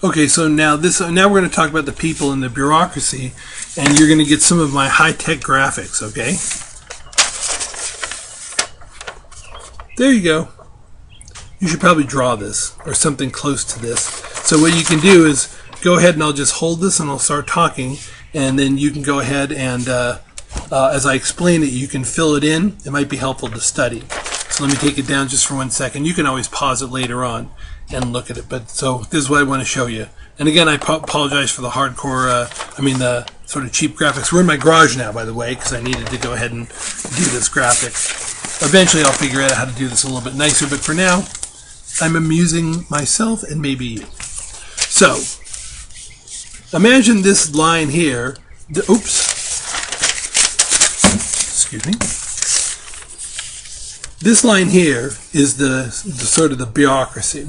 Okay, so now we're going to talk about the people in the bureaucracy, and you're going to get some of my high-tech graphics, okay? There you go. You should probably draw this, or something close to this. So what you can do is go ahead and I'll just hold this and I'll start talking, and then you can go ahead and, as I explain it, you can fill it in. It might be helpful to study. So let me take it down just for 1 second. You can always pause it later on and look at it. But so this is what I want to show you. And again, I apologize for the hardcore, the sort of cheap graphics. We're in my garage now, by the way, because I needed to go ahead and do this graphic. Eventually, I'll figure out how to do this a little bit nicer. But for now, I'm amusing myself and maybe you. So, imagine this line here. Excuse me. This line here is the sort of the bureaucracy,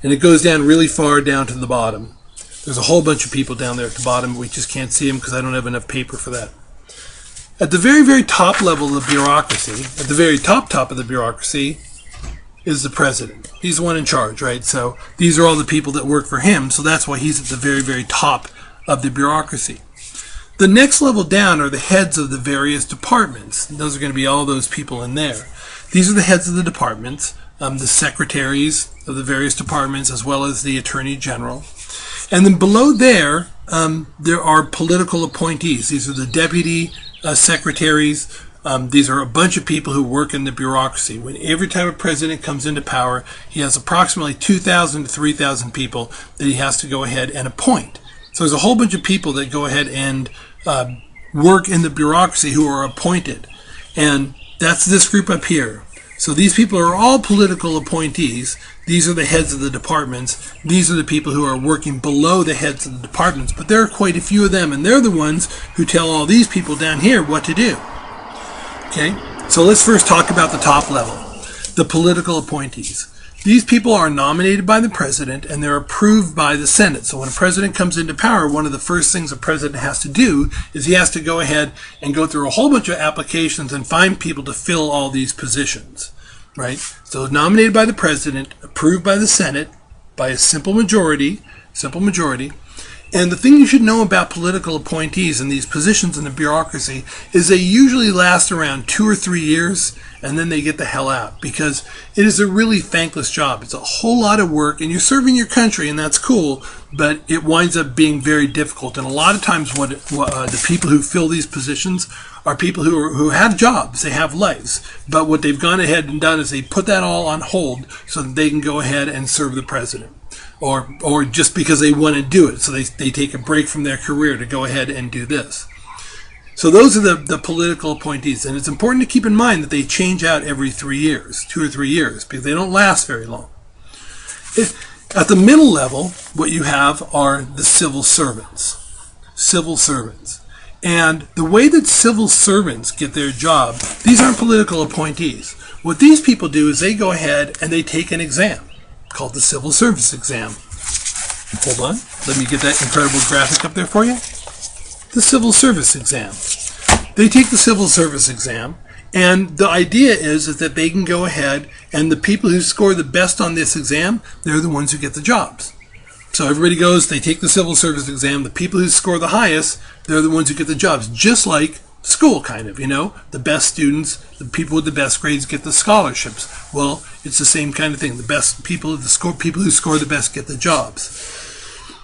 and it goes down really far down to the bottom. There's a whole bunch of people down there at the bottom. We just can't see them because I don't have enough paper for that. At the very, very top level of the bureaucracy, at the very top of the bureaucracy, is the president. He's the one in charge, right? So these are all the people that work for him, so that's why he's at the very, very top of the bureaucracy. The next level down are the heads of the various departments. Those are going to be all those people in there. These are the heads of the departments, the secretaries of the various departments, as well as the attorney general. And then below there, there are political appointees. These are the deputy secretaries. These are a bunch of people who work in the bureaucracy. When every time a president comes into power, he has approximately 2,000 to 3,000 people that he has to go ahead and appoint. So there's a whole bunch of people that go ahead and work in the bureaucracy who are appointed. And that's this group up here. So these people are all political appointees. These are the heads of the departments. These are the people who are working below the heads of the departments. But there are quite a few of them, and they're the ones who tell all these people down here what to do. Okay, so let's first talk about the top level, the political appointees. These people are nominated by the president and they're approved by the Senate. So when a president comes into power, one of the first things a president has to do is he has to go ahead and go through a whole bunch of applications and find people to fill all these positions, right? So nominated by the president, approved by the Senate by a simple majority. And the thing you should know about political appointees in these positions in the bureaucracy is they usually last around 2 or 3 years, and then they get the hell out, because it is a really thankless job. It's a whole lot of work, and you're serving your country, and that's cool, but it winds up being very difficult. And a lot of times the people who fill these positions are people who have jobs, they have lives, but what they've gone ahead and done is they put that all on hold so that they can go ahead and serve the president. Or just because they want to do it. So they take a break from their career to go ahead and do this. So those are the political appointees. And it's important to keep in mind that they change out every 3 years, 2 or 3 years, because they don't last very long. At the middle level, what you have are the civil servants. Civil servants. And the way that civil servants get their job, these aren't political appointees. What these people do is they go ahead and they take an exam called the civil service exam. Hold on, let me get that incredible graphic up there for you. The civil service exam. They take the civil service exam, and the idea is that they can go ahead, and the people who score the best on this exam, they're the ones who get the jobs. So everybody goes, they take the civil service exam, the people who score the highest, they're the ones who get the jobs, just like school, kind of, the best students, the people with the best grades get the scholarships. Well, it's the same kind of thing. The best people, people who score the best get the jobs.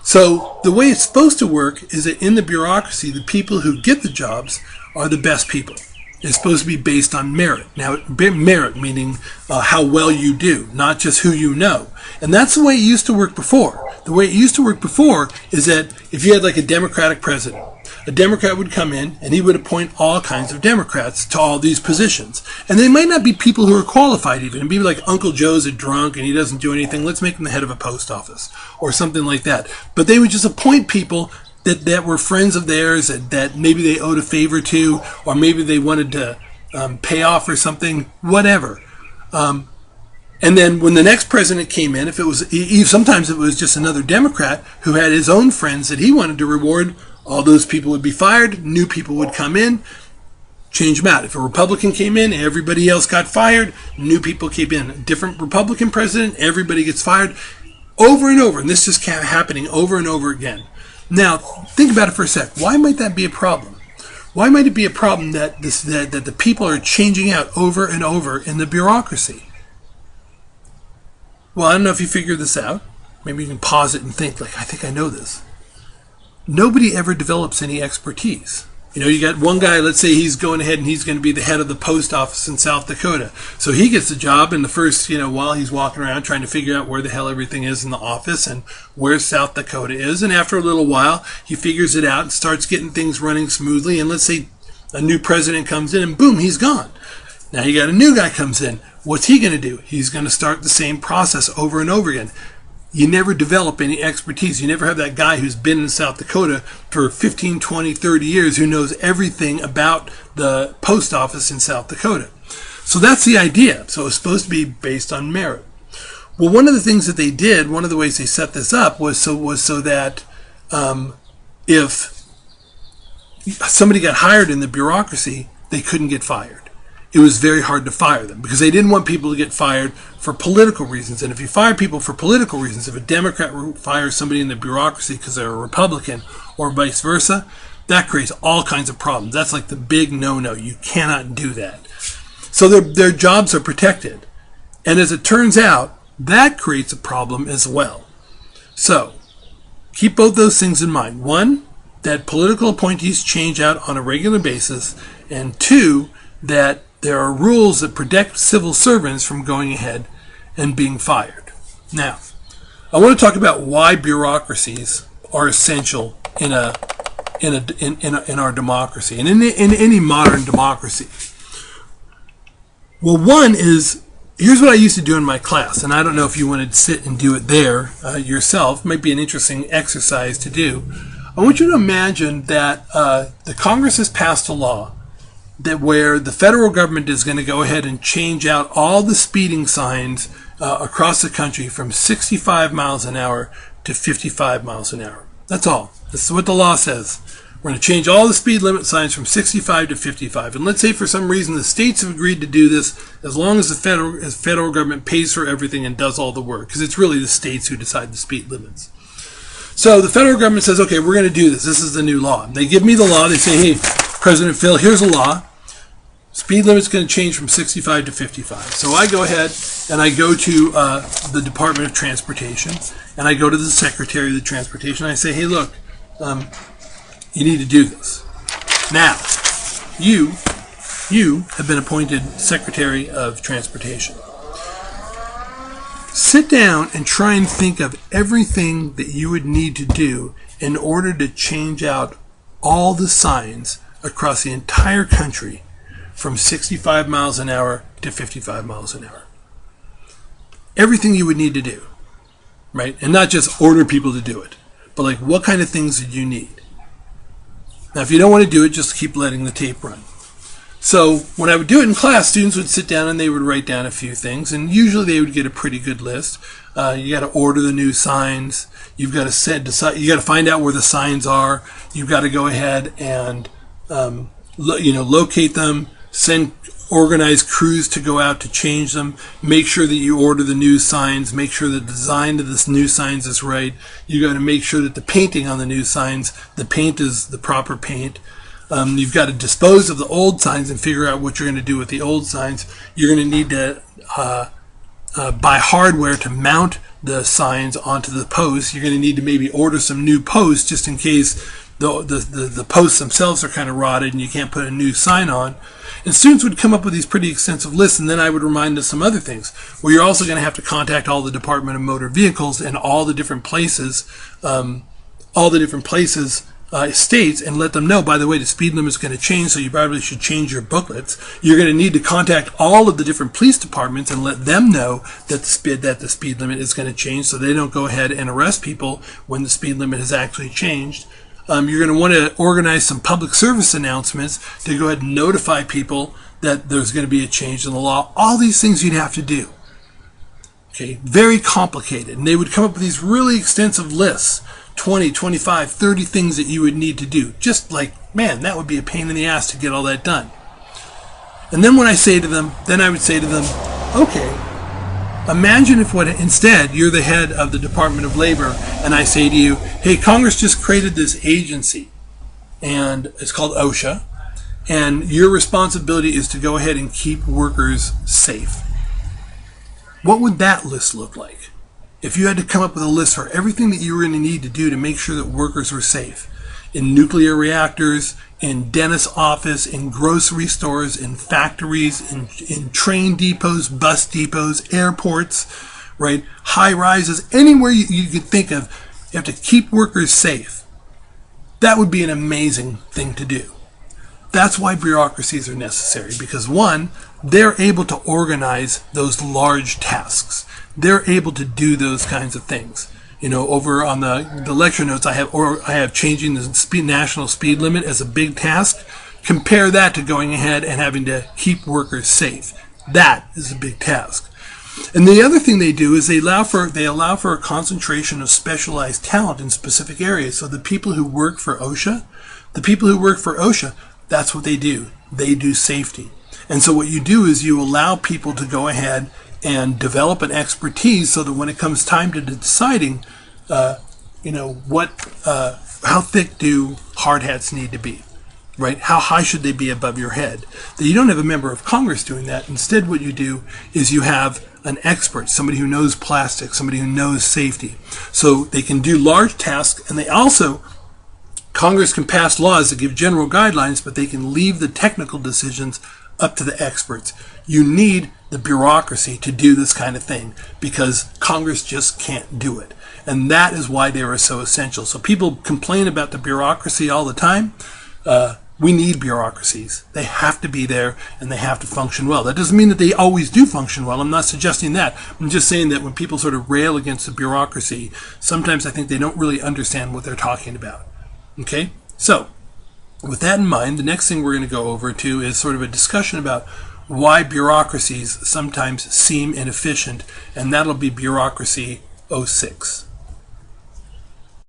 So the way it's supposed to work is that in the bureaucracy, the people who get the jobs are the best people. It's supposed to be based on merit. Now, merit meaning how well you do, not just who you know. And that's the way it used to work before. The way it used to work before is that if you had like a Democratic president, a Democrat would come in and he would appoint all kinds of Democrats to all these positions. And they might not be people who are qualified even. It'd be like Uncle Joe's a drunk and he doesn't do anything. Let's make him the head of a post office or something like that. But they would just appoint people that were friends of theirs, that maybe they owed a favor to, or maybe they wanted to pay off or something, whatever. And then when the next president came in, sometimes it was just another Democrat who had his own friends that he wanted to reward. All those people would be fired, new people would come in, change them out. If a Republican came in, everybody else got fired, new people came in. A different Republican president, everybody gets fired. over and over, and this just kept happening over and over again. Now, think about it for a sec. Why might that be a problem? Why might it be a problem that the people are changing out over and over in the bureaucracy? Well, I don't know if you figured this out. Maybe you can pause it and think, like, I think I know this. Nobody ever develops any expertise. You know, you got one guy, let's say he's going ahead and he's going to be the head of the post office in South Dakota. So he gets the job, and the first, while he's walking around trying to figure out where the hell everything is in the office and where South Dakota is. And after a little while, he figures it out and starts getting things running smoothly. And let's say a new president comes in and boom, he's gone. Now you got a new guy comes in. What's he going to do? He's going to start the same process over and over again. You never develop any expertise. You never have that guy who's been in South Dakota for 15, 20, 30 years who knows everything about the post office in South Dakota. So that's the idea. So it's supposed to be based on merit. Well, one of the things that they did, one of the ways they set this up was so that if somebody got hired in the bureaucracy, they couldn't get fired. It was very hard to fire them because they didn't want people to get fired for political reasons. And if you fire people for political reasons, if a Democrat fires somebody in the bureaucracy because they're a Republican or vice versa, that creates all kinds of problems. That's like the big no-no. You cannot do that. So their jobs are protected. And as it turns out, that creates a problem as well. So keep both those things in mind. One, that political appointees change out on a regular basis. And two, that there are rules that protect civil servants from going ahead and being fired. Now, I want to talk about why bureaucracies are essential in our democracy and in any modern democracy. Well, one is, here's what I used to do in my class, and I don't know if you want to sit and do it there yourself. It might be an interesting exercise to do. I want you to imagine that the Congress has passed a law that where the federal government is going to go ahead and change out all the speeding signs across the country from 65 miles an hour to 55 miles an hour. That's all. This is what the law says. We're going to change all the speed limit signs from 65 to 55. And let's say for some reason the states have agreed to do this as long as the federal government pays for everything and does all the work, because it's really the states who decide the speed limits. So the federal government says, okay, we're going to do this. This is the new law. And they give me the law. They say, hey, President Phil, here's a law. Speed limit's going to change from 65 to 55. So I go ahead and I go to the Department of Transportation, and I go to the Secretary of the Transportation. And I say, hey, look, you need to do this. Now, you have been appointed Secretary of Transportation. Sit down and try and think of everything that you would need to do in order to change out all the signs across the entire country from 65 miles an hour to 55 miles an hour. Everything you would need to do, right? And not just order people to do it, but like what kind of things did you need? Now, if you don't want to do it, just keep letting the tape run. So when I would do it in class, students would sit down and they would write down a few things, and usually they would get a pretty good list. You got to order the new signs. You've got to you got to find out where the signs are. You've got to go ahead and locate them. Send organized crews to go out to change them. Make sure that you order the new signs. Make sure the design of this new signs is right. You got to make sure that the painting on the new signs, the paint is the proper paint. You've got to dispose of the old signs and figure out what you're going to do with the old signs. You're going to need to buy hardware to mount the signs onto the posts. You're going to need to maybe order some new posts just in case the posts themselves are kind of rotted and you can't put a new sign on. And students would come up with these pretty extensive lists, and then I would remind them some other things. Well, you're also going to have to contact all the Department of Motor Vehicles and all the different places, states, and let them know, by the way, the speed limit is going to change, so you probably should change your booklets. You're going to need to contact all of the different police departments and let them know that the speed limit is going to change, so they don't go ahead and arrest people when the speed limit has actually changed. You're going to want to organize some public service announcements to go ahead and notify people that there's going to be a change in the law. All these things you'd have to do. Okay, very complicated. And they would come up with these really extensive lists, 20, 25, 30 things that you would need to do. Just like, man, that would be a pain in the ass to get all that done. And then when I would say to them, okay, Imagine if instead you're the head of the Department of Labor and I say to you, hey, Congress just created this agency and it's called OSHA, and your responsibility is to go ahead and keep workers safe. What would that list look like? If you had to come up with a list for everything that you were going to need to do to make sure that workers were safe, in nuclear reactors, in dentist's office, in grocery stores, in factories, in train depots, bus depots, airports, right? High rises, anywhere you could think of, you have to keep workers safe. That would be an amazing thing to do. That's why bureaucracies are necessary, because one, they're able to organize those large tasks. They're able to do those kinds of things. You know, over on the lecture notes, I have changing the national speed limit as a big task. Compare that to going ahead and having to keep workers safe. That is a big task. And the other thing they do is they allow for a concentration of specialized talent in specific areas. So the people who work for OSHA, that's what they do. They do safety. And so what you do is you allow people to go ahead and develop an expertise so that when it comes time to deciding, how thick do hard hats need to be, right? How high should they be above your head? That you don't have a member of Congress doing that. Instead, what you do is you have an expert, somebody who knows plastics, somebody who knows safety. So they can do large tasks, and Congress can pass laws that give general guidelines, but they can leave the technical decisions up to the experts. You need the bureaucracy to do this kind of thing because Congress just can't do it. And that is why they are so essential. So people complain about the bureaucracy all the time. We need bureaucracies. They have to be there and they have to function well. That doesn't mean that they always do function well. I'm not suggesting that. I'm just saying that when people sort of rail against the bureaucracy, sometimes I think they don't really understand what they're talking about. Okay? So, with that in mind, the next thing we're going to go over to is sort of a discussion about why bureaucracies sometimes seem inefficient, and that'll be Bureaucracy 06.